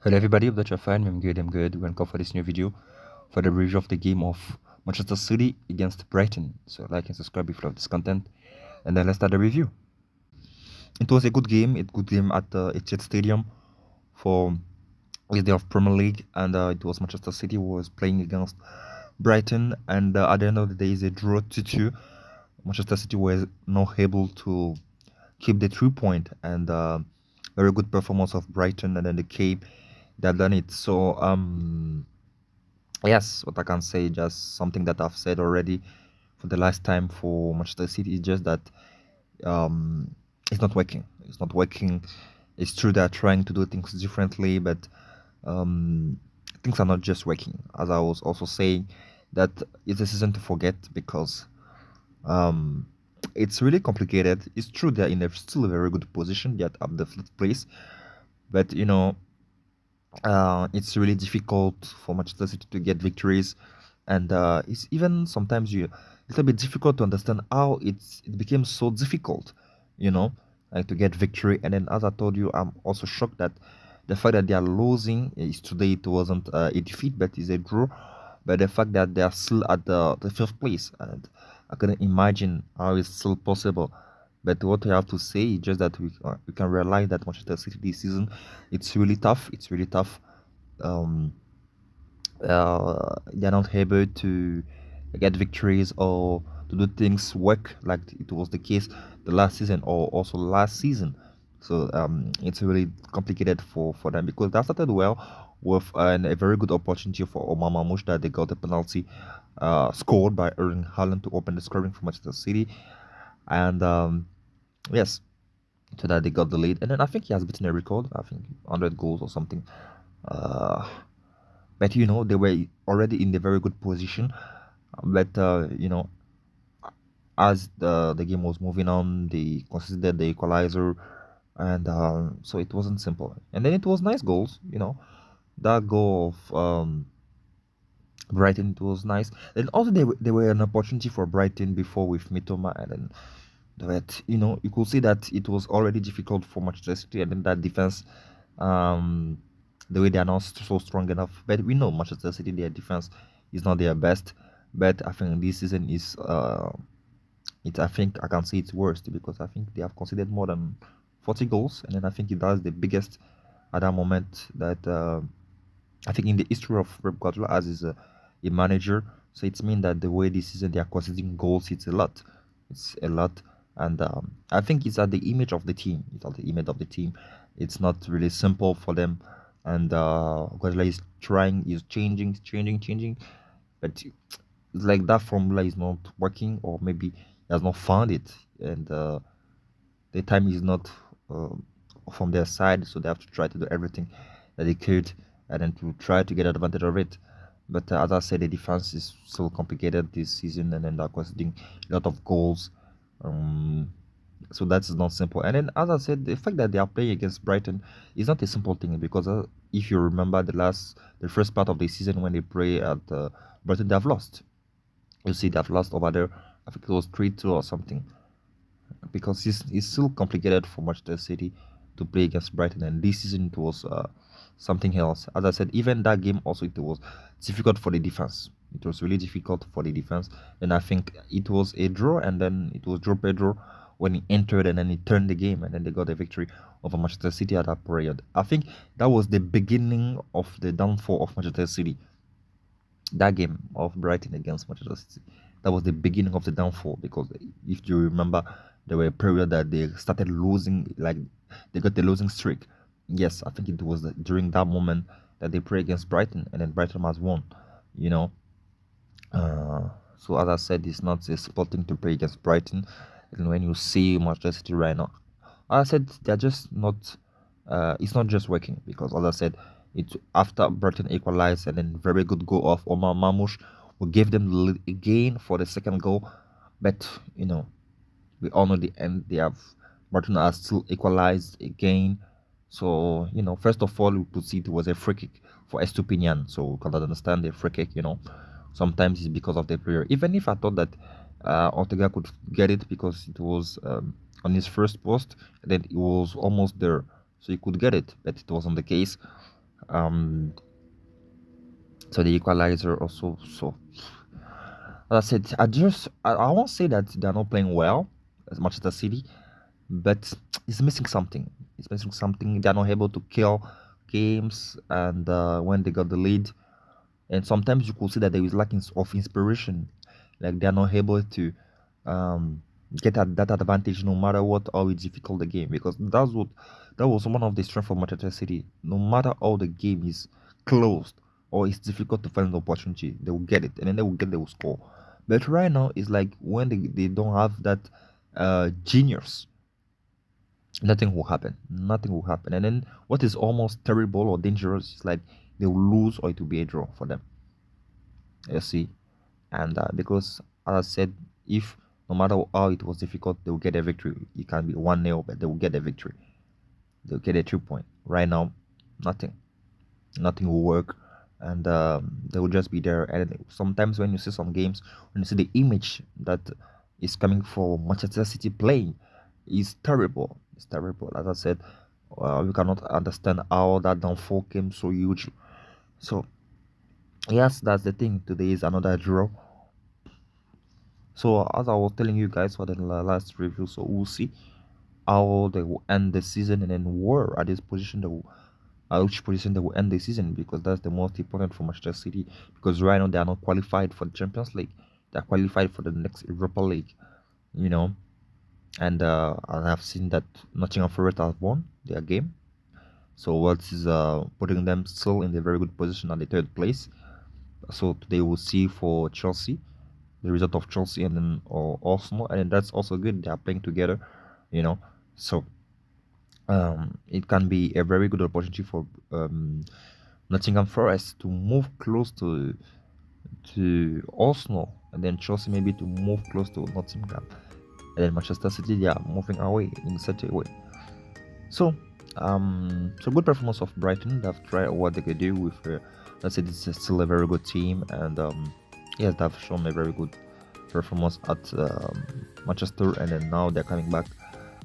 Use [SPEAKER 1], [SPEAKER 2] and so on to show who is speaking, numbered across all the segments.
[SPEAKER 1] Hello everybody, hope that you're fine. I'm good. Welcome for this new video for the review of the game of Manchester City against Brighton. So like and subscribe if you love this content. And then let's start the review. It was a good game at the Etihad Stadium for this day of Premier League, and it was Manchester City who was playing against Brighton, and at the end of the day, it's a draw 2-2. Manchester City was not able to keep the 3 point, and very good performance of Brighton, and then the Cape that done it. So yes, what I can say, just something that I've said already for the last time for Manchester City is just that um, it's not working. It's not working. It's true they're trying to do things differently, but um, things are not just working. As I was also saying, that it's a season to forget because um, it's really complicated. It's true they're in still a very good position. They're at the fifth place, but it's really difficult for Manchester City to get victories, and it's even sometimes a little bit difficult to understand how it became so difficult, you know, like to get victory. And then, as I told you, I'm also shocked that the fact that they are losing is today it wasn't a defeat, but it's a draw. But the fact that they are still at the fifth place, and I couldn't imagine how it's still possible. But what I have to say is just that we can realize that Manchester City this season, it's really tough. It's really tough. Um, they're not able to get victories or to do things work like it was the case the last season or also last season. So it's really complicated for them because that started well with a very good opportunity for Omar Mamouche that they got a penalty scored by Erling Haaland to open the scoring for Manchester City. And yes, so that they got the lead. And then I think he has beaten a record, I think 100 goals or something. Uh, but they were already in a very good position. But as the game was moving on, they considered the equalizer, and so it wasn't simple. And then it was nice goals. That goal of Brighton, it was nice. And also they were an opportunity for Brighton before with Mitoma, and then but you could see that it was already difficult for Manchester City, and then that defense, um, the way they are not so strong enough. But we know Manchester City, their defense is not their best. But I think this season is it. I think I can say it's worst because I think they have conceded more than 40 goals, and then I think that's the biggest at that moment that I think in the history of Pep Guardiola as is a manager. So it's mean that the way this season they are conceding goals, it's a lot. It's a lot, and I think it's at the image of the team. It's at the image of the team. It's not really simple for them, and Guardiola is trying, is changing, but it's like that formula is not working, or maybe he has not found it, and the time is not uh, from their side, so they have to try to do everything that they could, and then to try to get advantage of it. But as I said, the defense is so complicated this season, and then they're conceding a lot of goals. Um, so that's not simple. And then, as I said, the fact that they are playing against Brighton is not a simple thing because if you remember the first part of the season when they play at Brighton, they have lost. You see, they have lost over there. I think it was 3-2 or something because it's still complicated for Manchester City to play against Brighton, and this season it was something else. As I said, even that game also it was difficult for the defense. It was really difficult for the defense, and I think it was a draw, and then it was draw Pedro when he entered, and then he turned the game, and then they got a victory over Manchester City at that period. I think that was the beginning of the downfall of Manchester City. That game of Brighton against Manchester City, that was the beginning of the downfall because if you remember, there were a period that they started losing, like they got the losing streak. Yes, I think it was during that moment that they played against Brighton, and then Brighton has won. You know, so as I said, it's not a simple thing to play against Brighton. And when you see Manchester City right now, as I said they're just not. It's not just working because, as I said, it after Brighton equalized and then very good goal of Omar Mamouche, who gave them the lead again for the second goal. But we all know the end. They have Brighton has still equalized again. So first of all, we could see it was a free kick for Estupinian. So we can understand the free kick. Sometimes it's because of the player. Even if I thought that Ortega could get it because it was on his first post, and then it was almost there, so he could get it, but it wasn't the case. Um, so the equalizer also. So as I said, I won't say that they're not playing well as Manchester City, but it's missing something. It's missing something. They're not able to kill games, and when they got the lead, and sometimes you could see that there is lacking of inspiration, like they're not able to um, get at that advantage no matter what how difficult the game, because that was one of the strength of Manchester City. No matter how the game is closed or it's difficult to find an opportunity, they will get it, and then they will score. But right now it's like when they don't have that genius, nothing will happen. Nothing will happen. And then what is almost terrible or dangerous is like they will lose or it will be a draw for them. You see, and because as I said, if no matter how it was difficult, they will get a victory. It can be 1-0, but they will get a victory. They'll get a 3 point. Right now, nothing. Nothing will work, and they will just be there. And sometimes when you see some games, when you see the image that is coming for Manchester City playing, is terrible. It's terrible. As I said, we cannot understand how that downfall came so huge. So yes, that's the thing. Today is another draw. So as I was telling you guys for the last review, so we'll see how they will end the season, and then where at this position they will, at which position they will end the season, because that's the most important for Manchester City. Because right now they are not qualified for the Champions League; they are qualified for the next Europa League, you know. And I have seen that Nottingham Forest has won their game, so what is putting them still in the very good position at the third place. So today we'll see for Chelsea the result of Chelsea and then Arsenal, and that's also good. They are playing together, you know. So it can be a very good opportunity for Nottingham Forest to move close to Arsenal, and then Chelsea maybe to move close to Nottingham, and then Manchester City they are moving away in such a way. So so good performance of Brighton. They've tried what they could do with. Let's say this is still a very good team, and yes, they've shown a very good performance at Manchester, and then now they're coming back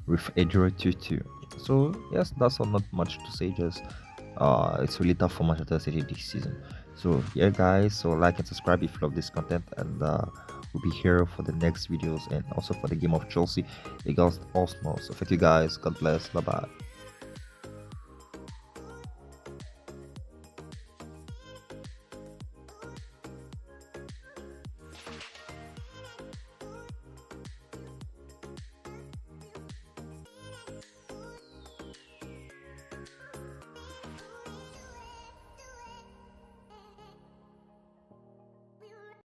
[SPEAKER 1] with a draw 2-2. So yes, that's not much to say. Just it's really tough for Manchester City this season. So yeah, guys. So like and subscribe if you love this content, and we'll be here for the next videos and also for the game of Chelsea against Arsenal. So thank you guys. God bless. Bye bye.